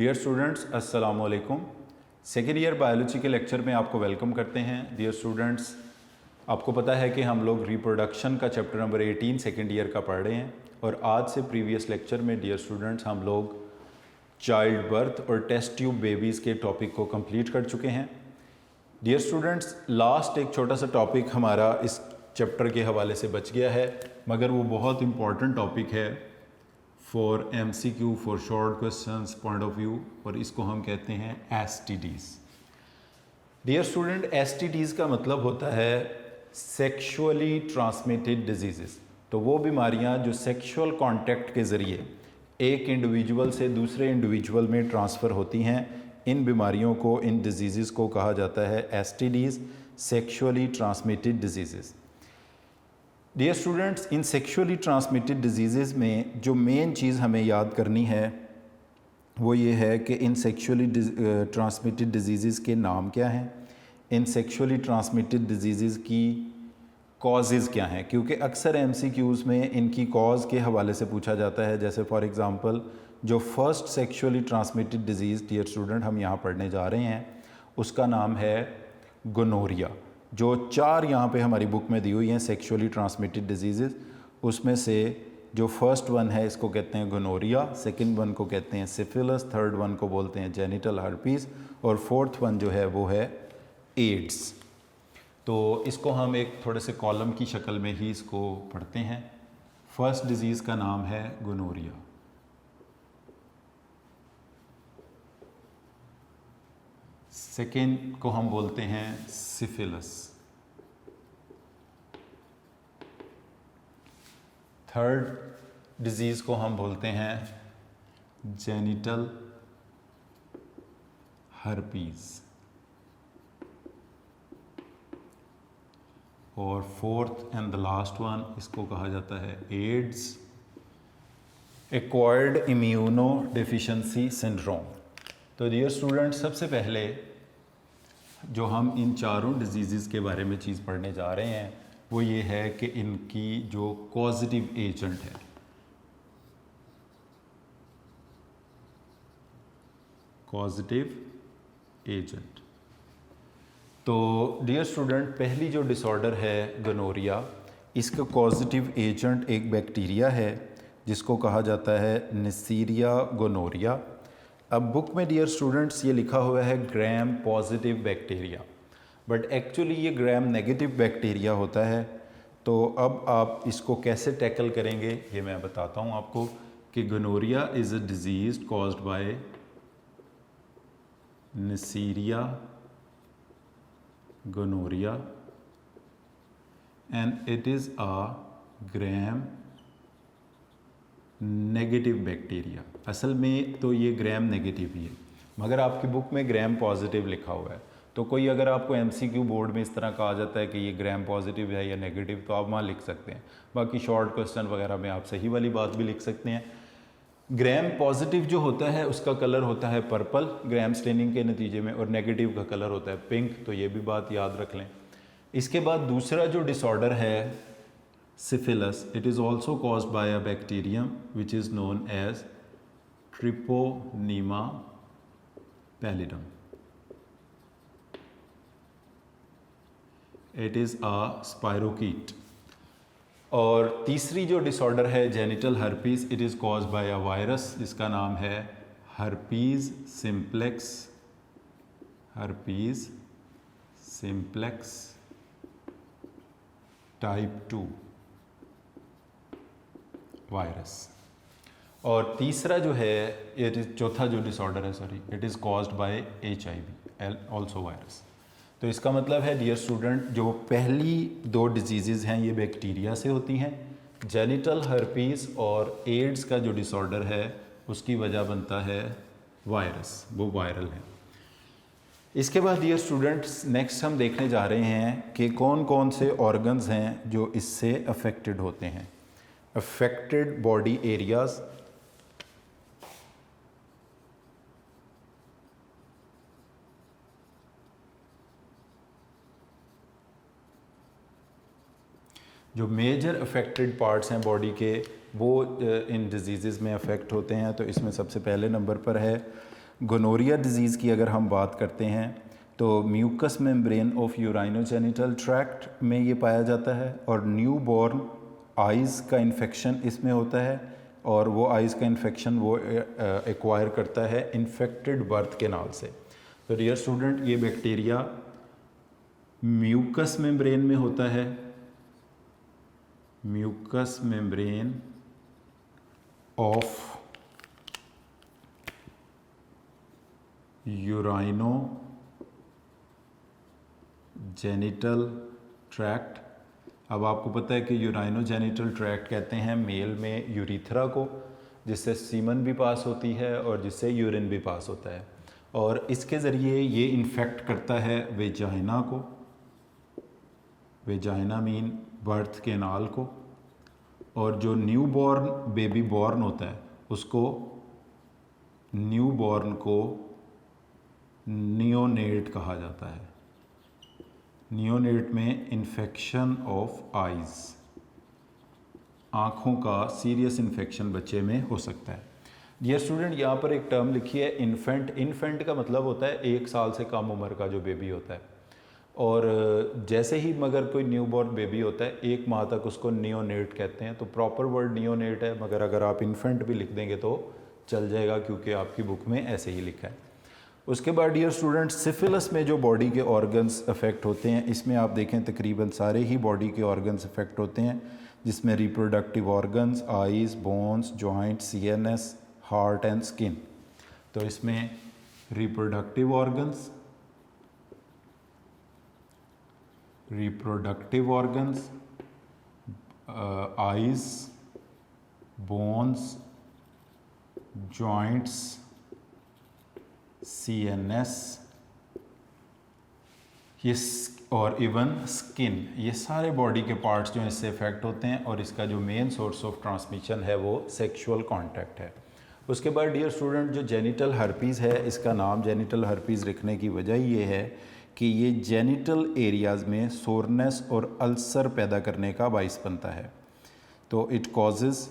Dear students, अस्सलाम वालेकुम। Second year biology के लेक्चर में आपको वेलकम करते हैं। डियर स्टूडेंट्स, आपको पता है कि हम लोग रिप्रोडक्शन का चैप्टर नंबर 18 सेकेंड ईयर का पढ़ रहे हैं और आज से प्रीवियस लेक्चर में डियर स्टूडेंट्स हम लोग चाइल्ड बर्थ और टेस्ट ट्यूब बेबीज़ के टॉपिक को कंप्लीट कर चुके हैं। डियर स्टूडेंट्स, लास्ट एक छोटा सा टॉपिक हमारा इस चैप्टर के हवाले से बच गया है, मगर वो बहुत इम्पॉर्टेंट टॉपिक है for MCQ, for short questions point of view, और इसको हम कहते हैं STDs। डियर स्टूडेंट, STDs का मतलब होता है सेक्सुअली ट्रांसमिटेड डिजीज़। तो वो बीमारियां जो सेक्सुअल कांटेक्ट के ज़रिए एक इंडिविजुअल से दूसरे इंडिविजुअल में ट्रांसफ़र होती हैं, इन बीमारियों को, इन डिजीज़ को कहा जाता है STDs, sexually transmitted disease. Dear students, इन सेक्सुअली ट्रांसमिटेड डिजीज़ में जो मेन चीज़ हमें याद करनी है वो ये है कि इन सेक्सुअली ट्रांसमिटेड डिजीज़ के नाम क्या हैं, इन सेक्सुअली ट्रांसमिटेड डिजीज़ की कॉजेज़ क्या हैं, क्योंकि अक्सर MCQs में इनकी कॉज के हवाले से पूछा जाता है। जैसे फॉर एग्ज़ाम्पल जो first sexually transmitted disease dear student हम यहाँ पढ़ने जा रहे हैं उसका नाम है गोनोरिया। जो 4 यहाँ पे हमारी बुक में दी हुई हैं सेक्सुअली ट्रांसमिटेड डिजीज़, उसमें से जो फर्स्ट वन है इसको कहते हैं गोनोरिया, सेकंड वन को कहते हैं सिफिलिस, थर्ड वन को बोलते हैं जेनिटल हर्पीज़ और फोर्थ वन जो है वो है एड्स। तो इसको हम एक थोड़े से कॉलम की शक्ल में ही इसको पढ़ते हैं। फर्स्ट डिजीज़ का नाम है गोनोरिया, सेकेंड को हम बोलते हैं सिफिलिस, थर्ड डिजीज़ को हम बोलते हैं जेनिटल हर्पीज़, और fourth and the last one इसको कहा जाता है AIDS, acquired immunodeficiency syndrome. तो डियर स्टूडेंट, सबसे पहले जो हम इन चारों डिजीज़ के बारे में चीज़ पढ़ने जा रहे हैं वो ये है कि इनकी जो कॉजेटिव एजेंट है, कॉजेटिव एजेंट। तो डियर स्टूडेंट, पहली जो डिसऑर्डर है गोनोरिया, इसका कॉजेटिव एजेंट एक बैक्टीरिया है जिसको कहा जाता है नेसीरिया गोनोरिया। अब बुक में डियर स्टूडेंट्स ये लिखा हुआ है gram positive bacteria, but actually ये ग्राम नेगेटिव बैक्टीरिया होता है। तो अब आप इसको कैसे टैकल करेंगे ये मैं बताता हूँ आपको कि gonorrhoea is a disease caused by Neisseria gonorrhoeae and it is a gram negative bacteria. असल में तो ये ग्राम नेगेटिव ही है, मगर आपकी बुक में ग्राम पॉजिटिव लिखा हुआ है। तो कोई अगर आपको MCQ बोर्ड में इस तरह कहा जाता है कि ये ग्राम पॉजिटिव है या नेगेटिव, तो आप वहाँ लिख सकते हैं। बाकी शॉर्ट क्वेश्चन वगैरह में आप सही वाली बात भी लिख सकते हैं। ग्राम पॉजिटिव जो होता है उसका कलर होता है पर्पल ग्राम स्टेनिंग के नतीजे में, और नेगेटिव का कलर होता है पिंक। तो ये भी बात याद रख लें। इसके बाद दूसरा जो डिसऑर्डर है syphilis, it is also caused by a bacterium which is known as Treponema pallidum. It is a spirochaete. और तीसरी जो डिसऑर्डर है genital herpes, it is caused by a virus जिसका नाम है herpes simplex, herpes simplex type 2 virus. और तीसरा जो है चौथा जो डिसऑर्डर है, sorry, it is caused by HIV also virus. तो इसका मतलब है डियर स्टूडेंट, जो पहली 2 डिजीज़ हैं ये बैक्टीरिया से होती हैं। जेनिटल हर्पीज़ और एड्स का जो डिसऑर्डर है उसकी वजह बनता है वायरस, वो वायरल है। इसके बाद डियर स्टूडेंट्स, नेक्स्ट हम देखने जा रहे हैं कि कौन कौन से ऑर्गन्स हैं जो इससे अफेक्टेड होते हैं। अफेक्टेड बॉडी एरियाज़, जो मेजर अफेक्टेड पार्ट्स हैं बॉडी के वो इन डिजीज़ में अफेक्ट होते हैं। तो इसमें सबसे पहले नंबर पर है गोनोरिया डिज़ीज़ की अगर हम बात करते हैं तो म्यूकस मेम्ब्रेन ऑफ यूराइनोजेनिटल ट्रैक्ट में ये पाया जाता है, और न्यू बॉर्न आइज़ का इन्फेक्शन इसमें होता है, और वो आइज़ का इन्फेक्शन वो एक्वायर करता है इन्फेक्टेड बर्थ केनाल से। तो डियर स्टूडेंट, ये बैक्टीरिया म्यूकस मेम्ब्रेन में होता है, mucus membrane of urinogenital tract. अब आपको पता है कि यूराइनो जेनिटल ट्रैक्ट कहते हैं मेल में यूरिथ्रा को, जिससे सीमन भी पास होती है और जिससे यूरिन भी पास होता है, और इसके ज़रिए ये इन्फेक्ट करता है वेजाइना को, वेजाइना मीन बर्थ केनाल को, और जो न्यू बॉर्न बेबी बॉर्न होता है उसको, न्यू बॉर्न को नियोनेट कहा जाता है। नियोनेट में इन्फेक्शन ऑफ आइज़, आँखों का सीरियस इन्फेक्शन बच्चे में हो सकता है। डियर स्टूडेंट, यहाँ पर एक टर्म लिखी है इन्फेंट। इन्फेंट का मतलब होता है 1 साल से कम उम्र का जो बेबी होता है, और जैसे ही मगर कोई न्यू बॉर्न बेबी होता है 1 माह तक उसको नियोनेट कहते हैं। तो प्रॉपर वर्ड नियोनेट है, मगर अगर आप इन्फेंट भी लिख देंगे तो चल जाएगा, क्योंकि आपकी बुक में ऐसे ही लिखा है। उसके बाद डियर स्टूडेंट, सिफिलिस में जो बॉडी के ऑर्गन्स अफेक्ट होते हैं, इसमें आप देखें तकरीबन सारे ही बॉडी के ऑर्गन्स अफेक्ट होते हैं, जिसमें reproductive organs, eyes, bones, joint, CNS, heart and skin. तो इसमें reproductive organs, eyes, bones, joints, CNS, ये और इवन स्किन, ये सारे बॉडी के पार्ट्स जो इससे इफ़ेक्ट होते हैं, और इसका जो मेन सोर्स ऑफ ट्रांसमिशन है वो सेक्सुअल कांटेक्ट है। उसके बाद डियर स्टूडेंट, जो जेनिटल हर्पीज़ है, इसका नाम जेनिटल हर्पीज़ रखने की वजह ये है कि ये जेनिटल एरियाज़ में सोरनेस और अल्सर पैदा करने का बाइस बनता है। तो इट कॉजेज़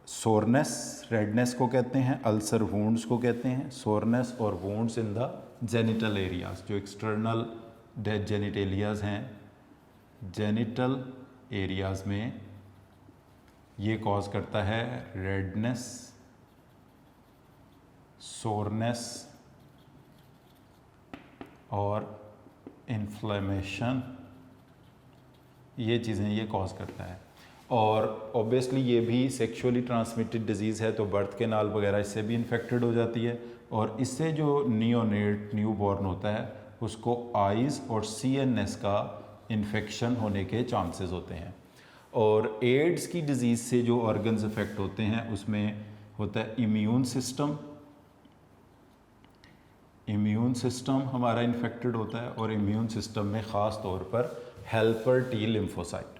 सोरनेस, रेडनेस को कहते हैं, अल्सर वुंड्स को कहते हैं, सोरनेस और wounds in the genital areas, जो एक्सटर्नल जेनिटेलियाज़ हैं जेनिटल एरियाज़ में, ये कॉज करता है रेडनेस, सोरनेस और इन्फ्लेमेशन, ये चीज़ें ये कॉज करता है। और ऑब्वियसली ये भी सेक्सुअली ट्रांसमिटेड डिजीज़ है, तो बर्थ केनाल वगैरह इससे भी इन्फेक्टेड हो जाती है, और इससे जो नियोनेट न्यू बॉर्न होता है उसको आइज़ और CNS का इन्फेक्शन होने के चांसेस होते हैं। और एड्स की डिज़ीज़ से जो ऑर्गन्स अफेक्ट होते हैं उसमें होता है इम्यून सिस्टम, इम्यून सिस्टम हमारा इन्फेक्टेड होता है, और इम्यून सिस्टम में ख़ास तौर पर हेल्पर T लिम्फोसाइट।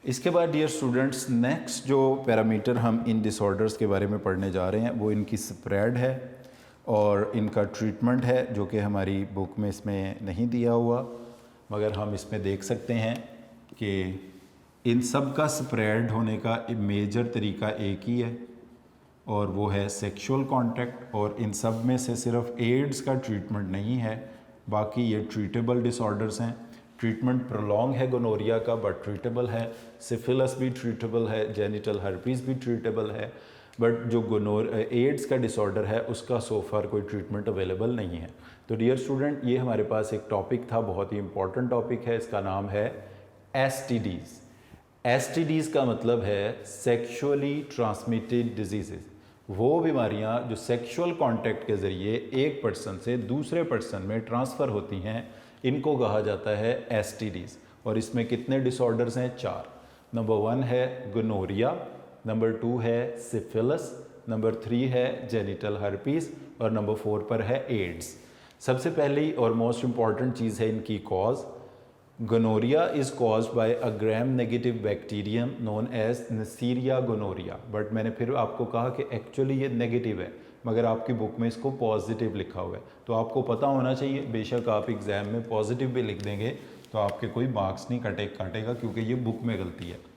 इसके बाद डियर स्टूडेंट्स, नेक्स्ट जो पैरामीटर हम इन डिसऑर्डर्स के बारे में पढ़ने जा रहे हैं वो इनकी स्प्रेड है और इनका ट्रीटमेंट है, जो कि हमारी बुक में इसमें नहीं दिया हुआ, मगर हम इसमें देख सकते हैं कि इन सब का स्प्रेड होने का मेजर तरीका एक ही है, और वो है सेक्सुअल कांटेक्ट। और इन सब में से सिर्फ एड्स का ट्रीटमेंट नहीं है, बाकी ये ट्रीटेबल डिसऑर्डर्स हैं। ट्रीटमेंट प्रोलॉन्ग है गोनोरिया का, बट ट्रीटेबल है। सिफिलिस भी ट्रीटेबल है, जेनिटल हर्पीज़ भी ट्रीटेबल है, बट जो एड्स का डिसऑर्डर है उसका सो फार कोई ट्रीटमेंट अवेलेबल नहीं है। तो डियर स्टूडेंट, ये हमारे पास एक टॉपिक था, बहुत ही इंपॉर्टेंट टॉपिक है, इसका नाम है STDs। STDs का मतलब है सेक्सुअली ट्रांसमिटेड डिजीज़ेस, वो बीमारियां जो सेक्सुअल कांटेक्ट के ज़रिए एक पर्सन से दूसरे पर्सन में ट्रांसफ़र होती हैं, इनको कहा जाता है STDs। और इसमें कितने डिसऑर्डर्स हैं? 4। नंबर 1 है गोनोरिया, नंबर 2 है सिफिलिस, नंबर 3 है जेनिटल हर्पीज़, और नंबर 4 पर है एड्स। सबसे पहली और मोस्ट इम्पॉर्टेंट चीज़ है इनकी cause. Gonorrhoea is caused by a gram negative bacterium known as Neisseria gonorrhoeae, but मैंने फिर आपको कहा कि एक्चुअली ये नेगेटिव है, मगर आपकी बुक में इसको पॉजिटिव लिखा हुआ है, तो आपको पता होना चाहिए। बेशक आप एग्ज़ाम में पॉजिटिव भी लिख देंगे तो आपके कोई मार्क्स नहीं काटेगा, क्योंकि ये बुक में गलती है।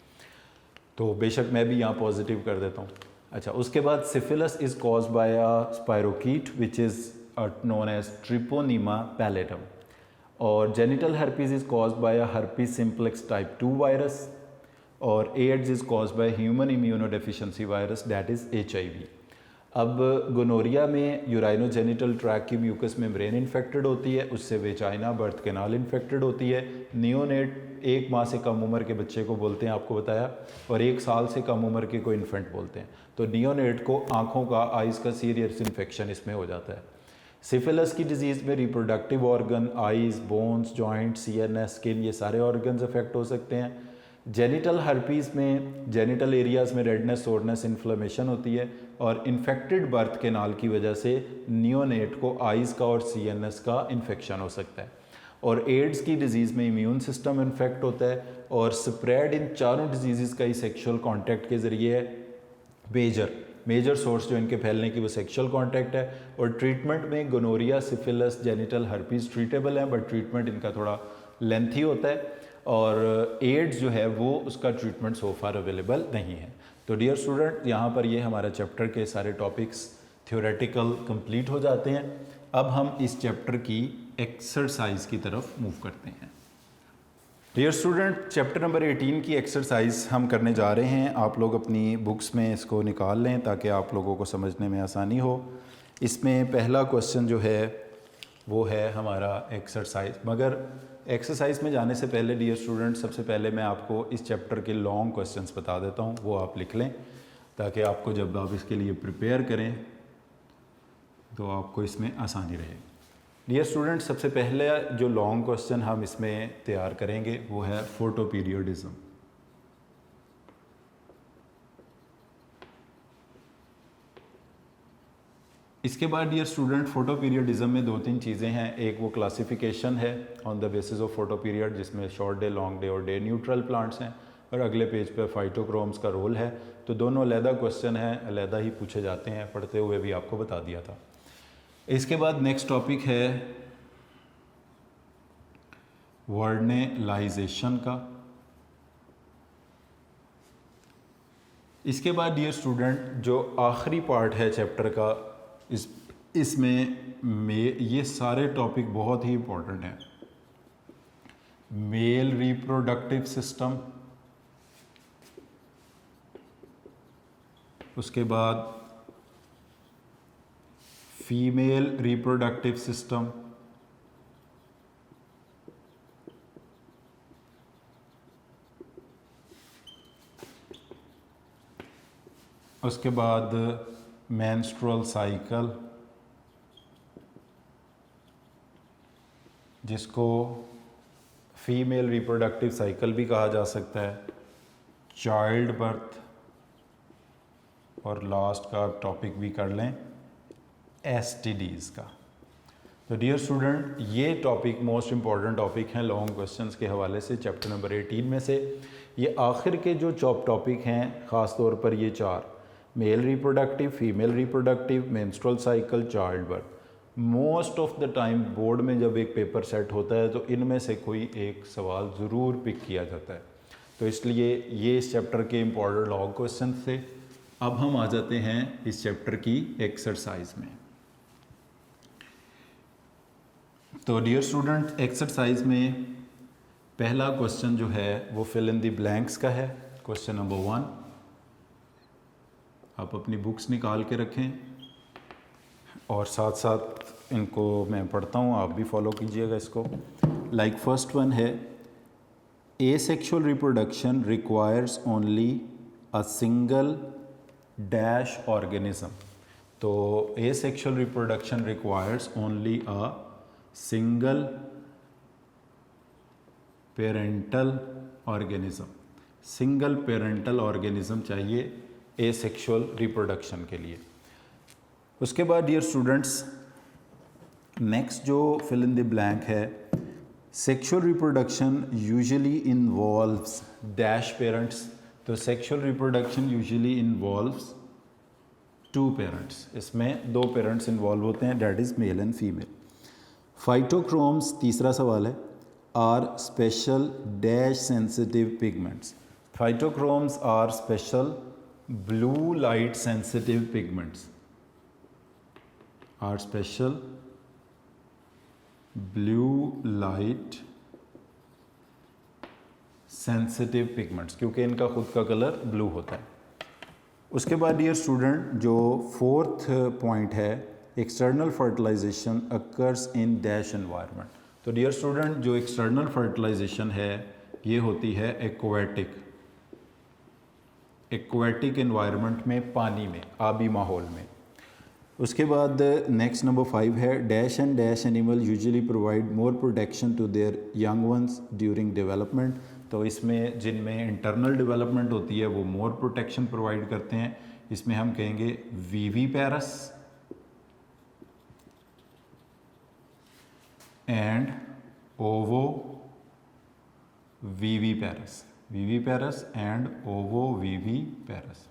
तो बेशक मैं भी यहाँ पॉजिटिव कर देता हूँ। अच्छा, उसके बाद syphilis is caused by a spirochaete which is known as Treponema pallidum, और genital herpes is caused by a herpes simplex type 2 virus, और AIDS is caused by human immunodeficiency virus that is HIV। अब gonorrhoea में urinogenital tract की mucus membrane infected होती है, उससे vagina birth canal infected होती है। नियोनेट 1 माह से कम उम्र के बच्चे को बोलते हैं, आपको बताया, और 1 साल से कम उम्र के को इन्फेंट बोलते हैं। तो नियोनेट को आँखों का, आइज़ का सीरियस इन्फेक्शन इसमें हो जाता है। सिफिलिस की डिजीज़ में reproductive organ, eyes, bones, joint, CNS, skin, ये सारे ऑर्गन्स अफेक्ट हो सकते हैं। जेनिटल हर्पीज़ में जेनिटल एरियाज़ में रेडनेस, सोरनेस, इन्फ्लेमेशन होती है, और इन्फेक्टेड बर्थ केनाल की वजह से नियोनेट को आइज़ का और CNS का इन्फेक्शन हो सकता है। और एड्स की डिज़ीज़ में इम्यून सिस्टम इन्फेक्ट होता है, और स्प्रेड इन चारों डिजीज़ का ही सेक्शुअल कॉन्टैक्ट के ज़रिए है। मेजर सोर्स जो इनके फैलने की वो सेक्सुअल कांटेक्ट है। और ट्रीटमेंट में gonorrhoea, syphilis, genital herpes treatable है, बट ट्रीटमेंट इनका थोड़ा लेंथी होता है, और एड्स जो है वो उसका ट्रीटमेंट सो फार अवेलेबल नहीं है। तो डियर स्टूडेंट, यहाँ पर ये हमारा चैप्टर के सारे टॉपिक्स थ्योरेटिकल कंप्लीट हो जाते हैं। अब हम इस चैप्टर की एक्सरसाइज की तरफ मूव करते हैं। डियर स्टूडेंट, चैप्टर नंबर 18 की एक्सरसाइज हम करने जा रहे हैं। आप लोग अपनी बुक्स में इसको निकाल लें ताकि आप लोगों को समझने में आसानी हो। इसमें पहला क्वेश्चन जो है वो है हमारा एक्सरसाइज। मगर एक्सरसाइज में जाने से पहले डियर स्टूडेंट, सबसे पहले मैं आपको इस चैप्टर के लॉन्ग क्वेश्चंस बता देता हूँ, वो आप लिख लें ताकि आपको जब आप इसके लिए प्रिपेयर करें तो आपको इसमें आसानी रहे। डियर स्टूडेंट, सबसे पहले जो लॉन्ग क्वेश्चन हम इसमें तैयार करेंगे वो है फोटोपीरियोडिज्म। इसके बाद डियर स्टूडेंट, फोटोपीरियोडिज्म में 2-3 चीज़ें हैं। एक वो क्लासिफिकेशन है on the basis of photoperiod, जिसमें शॉर्ट डे, लॉन्ग डे और डे न्यूट्रल प्लांट्स हैं, और अगले पेज पे फाइटोक्रोम्स का रोल है। तो दोनों अलहदा क्वेश्चन हैं, अलहदा ही पूछे जाते हैं, पढ़ते हुए भी आपको बता दिया था। इसके बाद नेक्स्ट टॉपिक है वर्नेलाइजेशन का। इसके बाद डियर स्टूडेंट, जो आखिरी पार्ट है चैप्टर का, इसमें ये सारे टॉपिक बहुत ही इम्पोर्टेंट हैं। मेल रिप्रोडक्टिव सिस्टम, उसके बाद फीमेल रिप्रोडक्टिव सिस्टम, उसके बाद मेंस्ट्रुअल साइकिल, जिसको फीमेल रिप्रोडक्टिव साइकिल भी कहा जा सकता है, चाइल्ड बर्थ, और लास्ट का टॉपिक भी कर लें STDs का। तो डियर स्टूडेंट, ये टॉपिक मोस्ट इम्पॉर्टेंट टॉपिक हैं लॉन्ग क्वेश्चंस के हवाले से चैप्टर नंबर 18 में से। ये आखिर के जो टॉपिक हैं, ख़ास तौर पर ये 4, male reproductive, female reproductive, menstrual cycle, child birth, most of the time board में जब एक पेपर सेट होता है तो इनमें से कोई एक सवाल ज़रूर पिक किया जाता है। तो इसलिए ये इस चैप्टर के इम्पॉर्टेंट लॉन्ग क्वेश्चन थे। अब हम आ जाते हैं इस चैप्टर की एक्सरसाइज में। तो डियर स्टूडेंट, एक्सरसाइज में पहला क्वेश्चन जो है वो फिल इन द ब्लैंक्स का है। क्वेश्चन नंबर 1, आप अपनी बुक्स निकाल के रखें और साथ साथ इनको मैं पढ़ता हूँ, आप भी फॉलो कीजिएगा इसको। लाइक फर्स्ट वन है, asexual reproduction requires only a single dash organism. तो asexual reproduction requires only a single parental organism. Single parental organism चाहिए एसेक्सुअल रिप्रोडक्शन के लिए। उसके बाद डियर स्टूडेंट्स, नेक्स्ट जो फिल इन द ब्लैंक है, sexual reproduction usually involves dash parents. तो sexual reproduction usually involves 2 parents, इसमें 2 parents involve होते हैं, that is male and female. Phytochromes, तीसरा सवाल है, are special dash sensitive pigments. Phytochromes are special blue light sensitive pigments are special blue light sensitive pigments, क्योंकि इनका खुद का कलर ब्लू होता है। उसके बाद डियर स्टूडेंट जो फोर्थ पॉइंट है, external fertilization occurs in dash environment. तो डियर स्टूडेंट जो एक्सटर्नल फर्टिलाइजेशन है ये होती है एक्वेटिक एनवायरनमेंट में, पानी में, आबी माहौल में। उसके बाद नेक्स्ट नंबर 5 है dash and dash animal usually provide more protection to their young ones during development. तो इसमें जिनमें इंटरनल डेवलपमेंट होती है वो मोर प्रोटेक्शन प्रोवाइड करते हैं। इसमें हम कहेंगे viviparous and viviparous and ovoviviparous.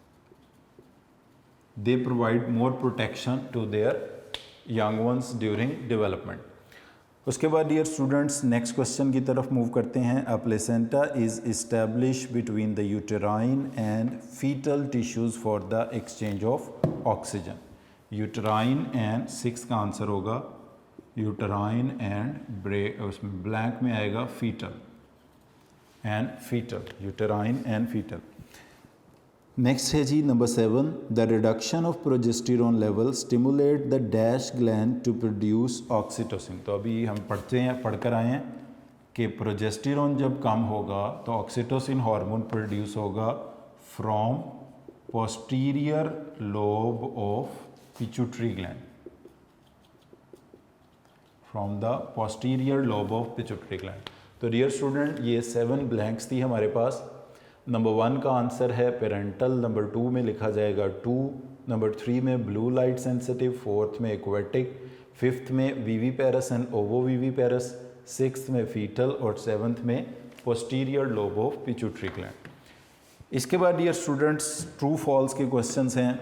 They provide more protection to their young ones during development. उसके बाद डियर स्टूडेंट्स नेक्स्ट क्वेश्चन की तरफ मूव करते हैं। A placenta is establish between the uterine and foetal tissues for the exchange of oxygen. Uterine and 6 का answer होगा uterine and उसमें blank में आएगा foetal, uterine and foetal. Next है जी number 7, the reduction of progesterone level stimulate the dash gland to produce oxytocin. तो अभी हम पढ़कर आए हैं कि प्रोजेस्टेरॉन जब कम होगा तो ऑक्सीटोसिन हार्मोन प्रोड्यूस होगा from posterior lobe of pituitary gland, from the posterior lobe of pituitary gland. तो डियर स्टूडेंट ये 7 ब्लैंक्स थी हमारे पास। नंबर 1 का आंसर है पेरेंटल, नंबर 2 में लिखा जाएगा 2, नंबर 3 में ब्लू लाइट सेंसिटिव, 4th में एक्वेटिक, 5th में विविपेरस एंड ओवोविविपेरस, 6th में फीटल और 7th में posterior lobe of pituitary gland. इसके बाद डियर स्टूडेंट्स ट्रू फॉल्स के क्वेश्चंस हैं,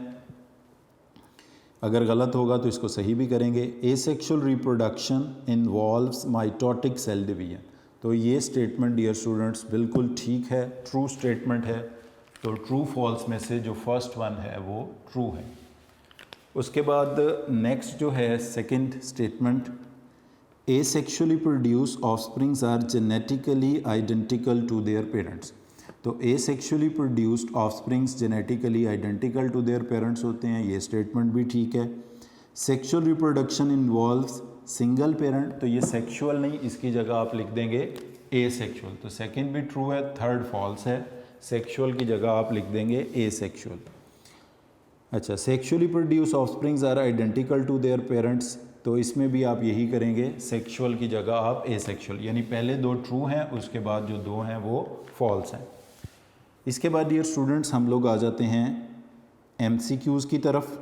अगर गलत होगा तो इसको सही भी करेंगे। Asexual reproduction involves mitotic cell division. तो ये स्टेटमेंट डियर स्टूडेंट्स बिल्कुल ठीक है, ट्रू स्टेटमेंट है। तो ट्रू फॉल्स में से जो फर्स्ट वन है वो ट्रू है। उसके बाद नेक्स्ट जो है second statement, asexually produce offsprings are genetically identical to their parents. तो asexually produced offsprings genetically identical to their parents होते हैं, ये स्टेटमेंट भी ठीक है। Sexual reproduction involves single parent, तो ये सेक्सुअल नहीं, इसकी जगह आप लिख देंगे एसेक्सुअल। तो सेकंड भी ट्रू है, थर्ड फॉल्स है, सेक्सुअल की जगह आप लिख देंगे एसेक्सुअल। अच्छा, sexually produce offsprings are identical to their parents, तो इसमें भी आप यही करेंगे, सेक्सुअल की जगह आप एसेक्सुअल, यानी पहले 2 ट्रू हैं, उसके बाद जो 2 हैं वो फॉल्स हैं। इसके बाद डियर स्टूडेंट्स हम लोग आ जाते हैं MCQs की तरफ।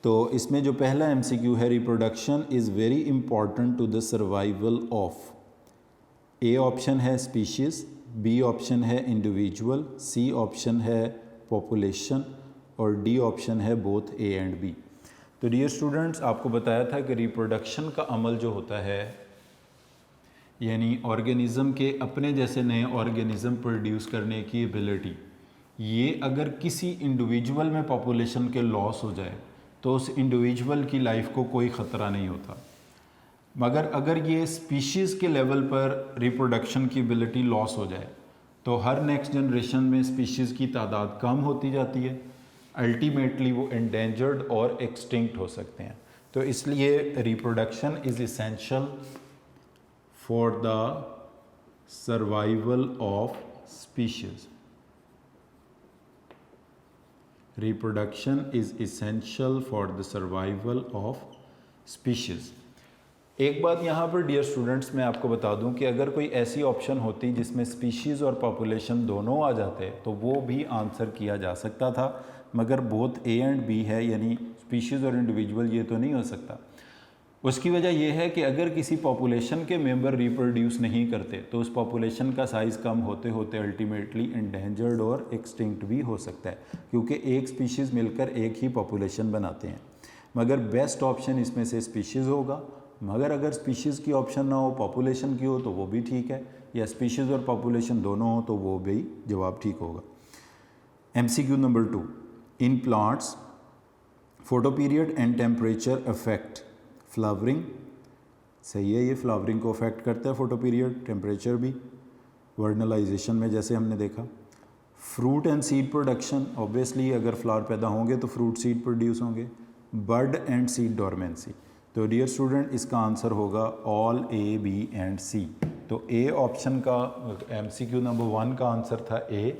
तो इसमें जो पहला MCQ है, reproduction is very important to the survival of. A option है स्पीशीज़, बी ऑप्शन है इंडिविजुअल, सी ऑप्शन है पॉपुलेशन और डी ऑप्शन है बोथ ए एंड बी। तो डियर स्टूडेंट्स आपको बताया था कि रिप्रोडक्शन का अमल जो होता है, यानी ऑर्गेनिज़म के अपने जैसे नए ऑर्गेनिज़म प्रोड्यूस करने की एबिलिटी, ये अगर किसी इंडिविजुअल में पॉपुलेशन के लॉस हो जाए तो उस इंडिविजुअल की लाइफ को कोई ख़तरा नहीं होता। मगर अगर ये स्पीशीज़ के लेवल पर रिप्रोडक्शन की एबिलिटी लॉस हो जाए तो हर नेक्स्ट जनरेशन में स्पीशीज़ की तादाद कम होती जाती है, अल्टीमेटली वो एंडेंजर्ड और एक्सटिंक्ट हो सकते हैं। तो इसलिए reproduction is essential for the survival of species. Reproduction is essential for the survival of species। एक बात यहाँ पर डियर स्टूडेंट्स मैं आपको बता दूँ कि अगर कोई ऐसी ऑप्शन होती जिसमें स्पीशीज़ और पॉपुलेशन दोनों आ जाते तो वो भी आंसर किया जा सकता था, मगर बोथ ए एंड बी है, यानी स्पीशीज़ और इंडिविजुअल, ये तो नहीं हो सकता। उसकी वजह यह है कि अगर किसी पॉपुलेशन के मेंबर रिप्रोड्यूस नहीं करते तो उस पॉपुलेशन का साइज़ कम होते होते अल्टीमेटली इंडेंजर्ड और एक्सटिंक्ट भी हो सकता है, क्योंकि एक स्पीशीज़ मिलकर एक ही पॉपुलेशन बनाते हैं। मगर बेस्ट ऑप्शन इसमें से स्पीशीज़ होगा, मगर अगर स्पीशीज़ की ऑप्शन ना हो, पॉपुलेशन की हो तो वो भी ठीक है, या स्पीशीज़ और पॉपुलेशन दोनों हो तो वो भी जवाब ठीक होगा। MCQ number 2, in plants photo period and temperature affect flowering. सही है, ये फ्लावरिंग को अफेक्ट करता है फोटो पीरियड, टेम्परेचर भी, वर्नलाइजेशन में जैसे हमने देखा। Fruit and seed production, obviously अगर फ्लावर पैदा होंगे तो फ्रूट सीड प्रोड्यूस होंगे। बर्ड एंड सीड डोरमेंसी, तो डियर स्टूडेंट इसका आंसर होगा ऑल ए, बी एंड सी। तो ए ऑप्शन का MCQ नंबर 1 का आंसर था ए।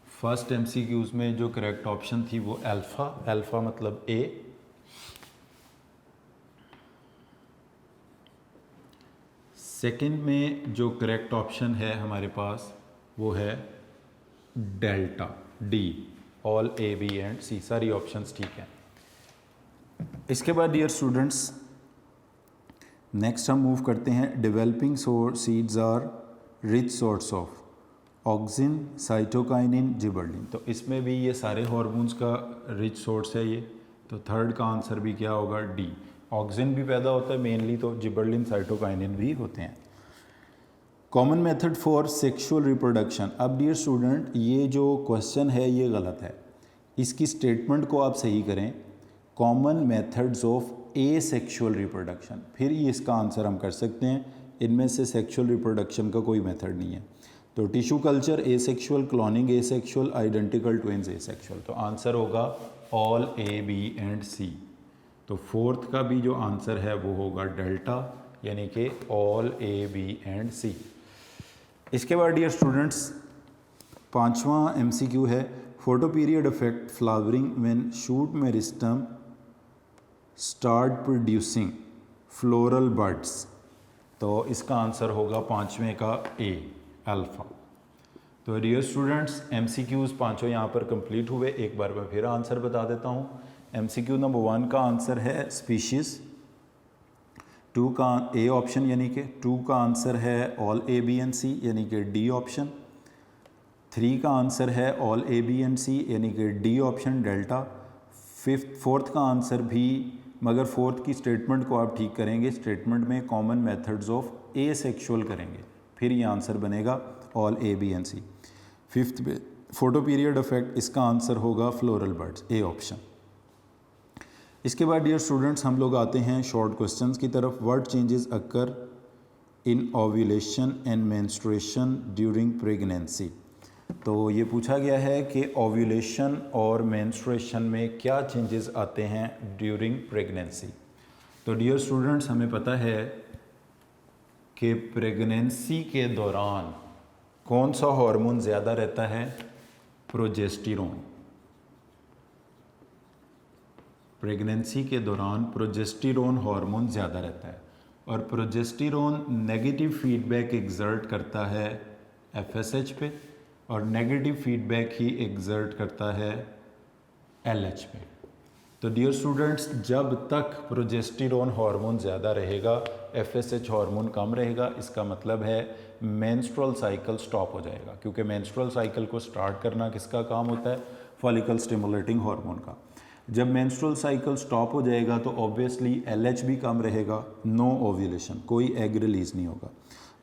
फर्स्ट MCQs में जो करेक्ट ऑप्शन थी वो अल्फ़ा, अल्फ़ा मतलब ए। सेकंड में जो करेक्ट ऑप्शन है हमारे पास वो है delta, D, all A, B and C, सारी ऑप्शंस ठीक हैं। इसके बाद डियर स्टूडेंट्स नेक्स्ट हम मूव करते हैं, developing seeds are rich source of auxin, cytokinin, gibberellin. तो इसमें भी ये सारे हार्मोन्स का रिच सोर्स है ये, तो थर्ड का आंसर भी क्या होगा, डी। ऑक्सिन भी पैदा होता है मेनली, तो जिबर्लिन, साइटोकाइनिन भी होते हैं। Common method for sexual reproduction. अब डियर स्टूडेंट ये जो क्वेश्चन है ये गलत है, इसकी स्टेटमेंट को आप सही करें। Common methods of A sexual reproduction, फिर ये इसका आंसर हम कर सकते हैं। इनमें से सेक्सुअल रिप्रोडक्शन का कोई मेथड नहीं है। तो टिश्यू कल्चर ए सेक्शुअल, क्लोनिंग ए सेक्शुअल, आइडेंटिकल ट्विंस ए सेक्शुअल। तो आंसर होगा ऑल ए, बी एंड सी। तो फोर्थ का भी जो आंसर है वो होगा डेल्टा, यानी कि ऑल ए, बी एंड सी। इसके बाद डियर स्टूडेंट्स पांचवा MCQ है, photo period affect flowering when shoot meristem start producing floral buds. तो इसका आंसर होगा पांचवें का ए, अल्फ़ा। तो डियर स्टूडेंट्स MCQs पांचों यहाँ पर कंप्लीट हुए। एक बार मैं फिर आंसर बता देता हूँ। MCQ नंबर 1 का आंसर है स्पीशीज़, 2 का ए ऑप्शन यानी कि 2 का आंसर है ऑल ए, बी एंड सी यानी कि डी ऑप्शन। 3 का आंसर है ऑल ए, बी एंड सी यानी कि डी ऑप्शन, डेल्टा। फोर्थ का आंसर भी, मगर फोर्थ की स्टेटमेंट को आप ठीक करेंगे, स्टेटमेंट में common methods of asexual करेंगे, फिर ये आंसर बनेगा all A, B and C. Fifth पे फोटो पीरियड इफेक्ट, इसका आंसर होगा फ्लोरल बर्ड्स, ए ऑप्शन। इसके बाद डियर स्टूडेंट्स हम लोग आते हैं शॉर्ट क्वेश्चंस की तरफ। What changes occur in ovulation and menstruation during pregnancy. तो ये पूछा गया है कि ओव्यूलेशन और मेंस्ट्रुएशन में क्या चेंजेस आते हैं ड्यूरिंग प्रेगनेंसी। तो डियर स्टूडेंट्स हमें पता है कि प्रेगनेंसी के दौरान कौन सा हार्मोन ज़्यादा रहता है, प्रोजेस्टेरोन। प्रेगनेंसी के दौरान प्रोजेस्टेरोन हार्मोन ज़्यादा रहता है और प्रोजेस्टेरोन नेगेटिव फीडबैक एग्जर्ट करता है FSH पे और नेगेटिव फीडबैक ही एग्जर्ट करता है LH पे। तो डियर स्टूडेंट्स जब तक प्रोजेस्टेरोन हार्मोन ज़्यादा रहेगा, FSH हार्मोन कम रहेगा, इसका मतलब है मेंस्ट्रुअल साइकिल स्टॉप हो जाएगा, क्योंकि मेंस्ट्रुअल साइकिल को स्टार्ट करना किसका काम होता है, फॉलिकल स्टिमुलेटिंग हार्मोन का। जब मेंस्ट्रुअल साइकिल स्टॉप हो जाएगा तो ऑब्वियसली LH भी कम रहेगा, नो ओव्यूलेशन, कोई एग रिलीज नहीं होगा।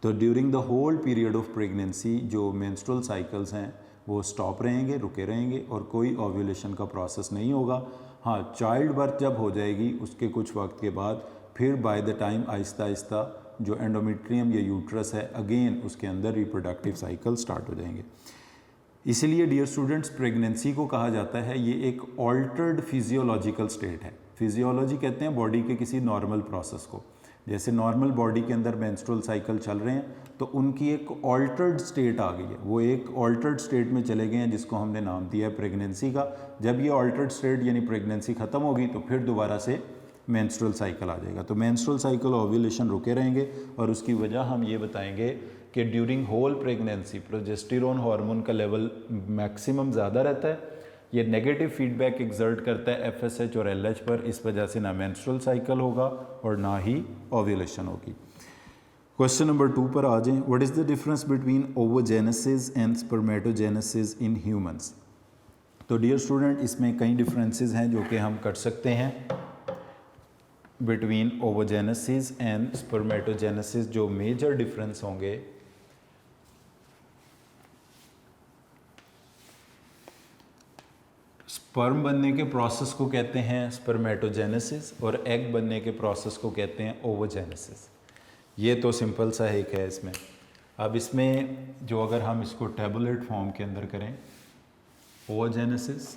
तो during the whole period of pregnancy जो मेंस्ट्रुअल साइकिल्स हैं वो स्टॉप रहेंगे, रुके रहेंगे और कोई ओव्यूलेशन का प्रोसेस नहीं होगा। हाँ, चाइल्ड बर्थ जब हो जाएगी उसके कुछ वक्त के बाद फिर by the time Aahista Aahista जो एंडोमेट्रियम या यूट्रस है अगेन उसके अंदर रिप्रोडक्टिव साइकिल स्टार्ट हो जाएंगे। इसीलिए डियर स्टूडेंट्स प्रेगनेंसी को कहा जाता है ये एक ऑल्टर्ड फिजियोलॉजिकल स्टेट है। फिजियोलॉजी कहते हैं बॉडी के किसी नॉर्मल प्रोसेस को। जैसे नॉर्मल बॉडी के अंदर मेंस्ट्रुअल साइकिल चल रहे हैं तो उनकी एक ऑल्टर्ड स्टेट आ गई है, वो एक ऑल्टर्ड स्टेट में चले गए हैं जिसको हमने नाम दिया है प्रेगनेंसी का। जब ये ऑल्टर्ड स्टेट यानी प्रेगनेंसी ख़त्म होगी तो फिर दोबारा से मेंस्ट्रुअल साइकिल आ जाएगा। तो मेंस्ट्रुअल साइकिल ओव्यूलेशन रुके रहेंगे और उसकी वजह हम ये बताएंगे कि during whole pregnancy progesterone hormone का लेवल मैक्सिमम ज़्यादा रहता है, ये नेगेटिव फीडबैक एग्जर्ट करता है FSH और LH पर, इस वजह से ना मेंस्ट्रुअल साइकिल होगा और ना ही ओव्यूलेशन होगी। क्वेश्चन नंबर 2 पर आ जाएं। What is the difference between oogenesis and spermatogenesis in humans. तो डियर स्टूडेंट इसमें कई डिफरेंसेस हैं जो कि हम कर सकते हैं बिटवीन ओवोजेनेसिस एंड स्पर्मेटोजेनेसिस। जो मेजर डिफरेंस होंगे स्पर्म बनने के प्रोसेस को कहते हैं स्पर्मेटोजेनेसिस और एग बनने के प्रोसेस को कहते हैं ओवोजेनेसिस। ये तो सिंपल सा एक है इसमें। अब इसमें जो अगर हम इसको टेबुलेट फॉर्म के अंदर करें, ओवोजेनेसिस,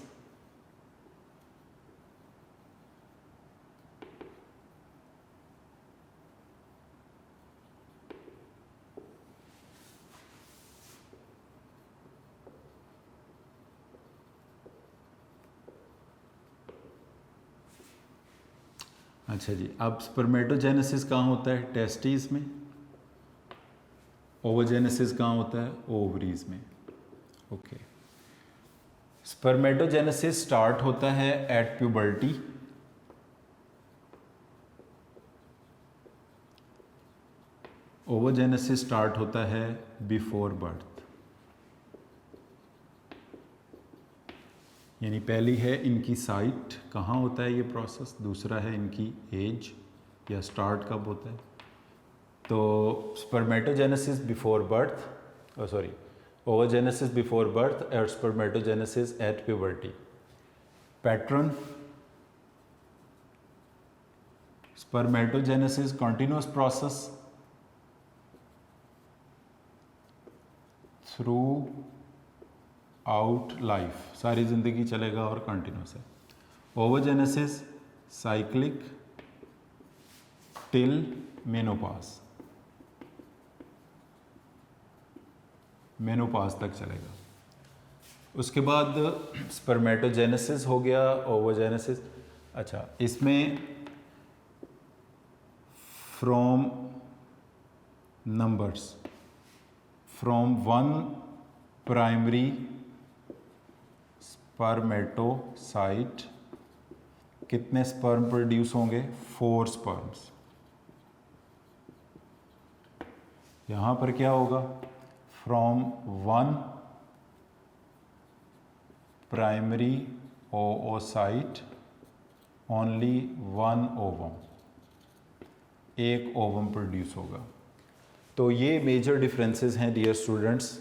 अच्छा जी। अब स्पर्मेटोजेनेसिस कहाँ होता है? टेस्टिस में। ओवोजेनेसिस कहाँ होता है? ओवरीज में। ओके। स्पर्मेटोजेनेसिस स्टार्ट होता है एट प्यूबर्टी, ओवोजेनेसिस स्टार्ट होता है बिफोर बर्थ। यानी पहली है इनकी साइट, कहाँ होता है ये प्रोसेस, दूसरा है इनकी एज या स्टार्ट कब होता है। तो spermatogenesis before birth, sorry, oogenesis before birth और spermatogenesis at puberty. Pattern, spermatogenesis continuous process throughout life, सारी ज़िंदगी चलेगा और कंटिन्यूस है। ओवोजेनेसिस साइक्लिक टिल मेनोपास, मेनोपास तक चलेगा। उसके बाद स्पर्मेटोजेनेसिस हो गया, ओवोजेनेसिस। अच्छा, इसमें from numbers, from one primary spermatocyte कितने स्पर्म प्रोड्यूस होंगे? 4 स्पर्म्स। यहां पर क्या होगा? From one primary oocyte only one ovum, एक ओवम प्रोड्यूस होगा। तो ये मेजर डिफरेंसेस हैं डियर स्टूडेंट्स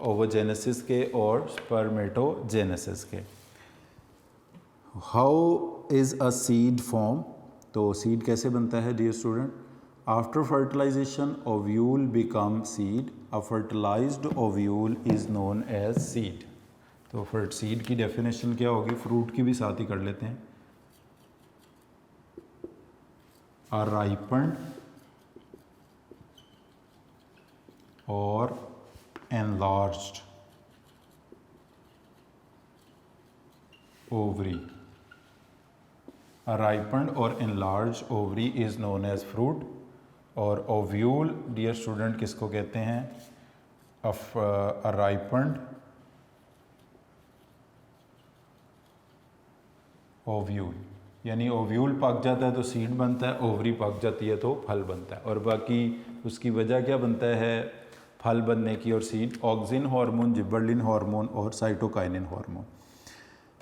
ओवोजेनेसिस के और स्पर्मेटोजेनेसिस के। How is a seed form? तो सीड कैसे बनता है dear student? After fertilization ovule become seed, a fertilized ovule is known as seed. तो सीड की डेफिनेशन क्या होगी? फ्रूट की भी साथ ही कर लेते हैं। अ राइपन्ड और enlarged ovary, a ripened or enlarged ovary is known as fruit। और ovule डियर स्टूडेंट किसको कहते हैं? a ripened ovule, यानी ओव्यूल पक जाता है तो सीड बनता है, ओवरी पक जाती है तो फल बनता है। और बाकी उसकी वजह क्या बनता है फल बनने की और सीड? ऑक्सिन हार्मोन, जिबर्लिन हार्मोन और साइटोकाइनिन हार्मोन।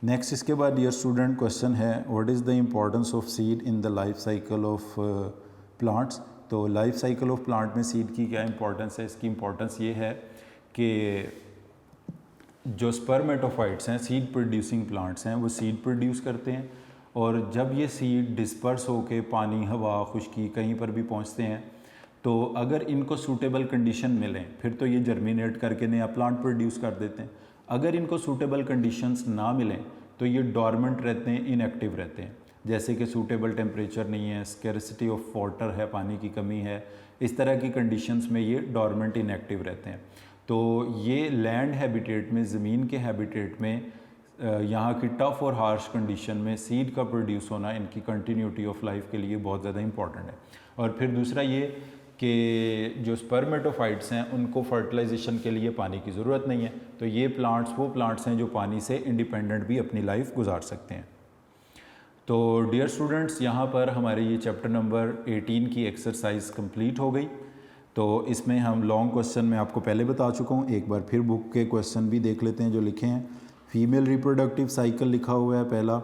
नेक्स्ट इसके बाद डियर स्टूडेंट क्वेश्चन है, what is the importance of seed in the life cycle of plants? तो लाइफ साइकिल ऑफ प्लांट में सीड की क्या इंपॉर्टेंस है? इसकी इंपॉर्टेंस ये है कि जो स्पर्मेटोफाइट्स हैं, सीड प्रोड्यूसिंग प्लांट्स हैं, वो सीड प्रोड्यूस करते हैं और जब ये सीड डिस्पर्स होके पानी, हवा, खुश्की कहीं पर भी पहुंचते हैं तो अगर इनको सूटेबल कंडीशन मिलें फिर तो ये जर्मिनेट करके नया प्लांट प्रोड्यूस कर देते हैं। अगर इनको सूटेबल कंडीशंस ना मिलें तो ये डॉर्मेंट रहते हैं, इनएक्टिव रहते हैं। जैसे कि सूटेबल टेम्परेचर नहीं है, स्कैरसिटी ऑफ वाटर है, पानी की कमी है, इस तरह की कंडीशंस में ये डॉर्मेंट, इनएक्टिव रहते हैं। तो ये लैंड हैबिटेट में, ज़मीन के हैबिटेट में, यहाँ की टफ़ और हार्श कंडीशन में सीड का प्रोड्यूस होना इनकी कंटिन्यूटी ऑफ लाइफ के लिए बहुत ज़्यादा इंपॉर्टेंट है। और फिर दूसरा ये कि जो स्पर्मेटोफाइट्स हैं उनको फर्टिलाइजेशन के लिए पानी की ज़रूरत नहीं है, तो ये प्लांट्स वो प्लांट्स हैं जो पानी से इंडिपेंडेंट भी अपनी लाइफ गुजार सकते हैं। तो डियर स्टूडेंट्स, यहाँ पर हमारे ये चैप्टर नंबर 18 की एक्सरसाइज कंप्लीट हो गई। तो इसमें हम लॉन्ग क्वेश्चन मैं आपको पहले बता चुका हूँ, एक बार फिर बुक के क्वेश्चन भी देख लेते हैं जो लिखे हैं। फीमेल रिप्रोडक्टिव साइकिल लिखा हुआ है पहला,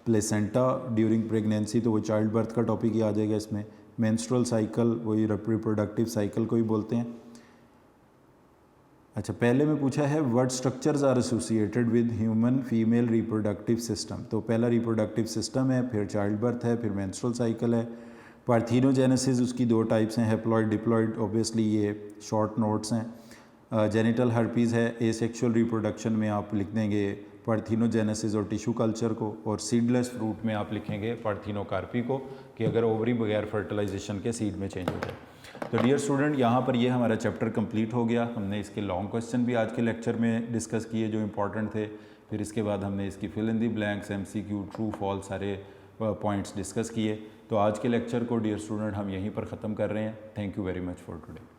प्लेसेंटा ड्यूरिंग प्रेगनेंसी, तो वो चाइल्ड बर्थ का टॉपिक ही आ जाएगा इसमें। मेंस्ट्रुअल साइकिल वही रिप्रोडक्टिव साइकिल को ही बोलते हैं। अच्छा, पहले में पूछा है what structures are associated with human female reproductive system. तो पहला रिप्रोडक्टिव सिस्टम है, फिर चाइल्ड बर्थ है, फिर मेंस्ट्रुअल साइकिल है। पार्थीनोजेनेसिस उसकी दो टाइप्स हैं, हैप्लॉइड डिप्लॉइड, ऑब्वियसली ये शॉर्ट नोट्स हैं। जेनिटल हर्पीज़ है, एसेक्सुअल रिप्रोडक्शन में आप लिख देंगे पार्थीनोजेनेसिस और टिश्यू कल्चर को, और सीडलेस फ्रूट में आप लिखेंगे पार्थीनोकार्पी को, कि अगर ओवरी बगैर फर्टिलाइजेशन के सीड में चेंज हो जाए। तो डियर स्टूडेंट, यहाँ पर ये हमारा चैप्टर कंप्लीट हो गया। हमने इसके लॉन्ग क्वेश्चन भी आज के लेक्चर में डिस्कस किए जो इंपॉर्टेंट थे। फिर इसके बाद हमने इसकी fill in the blanks, MCQ, true false सारे पॉइंट्स डिस्कस किए। तो आज के लेक्चर को डियर स्टूडेंट हम यहीं पर ख़त्म कर रहे हैं। Thank you very much for today.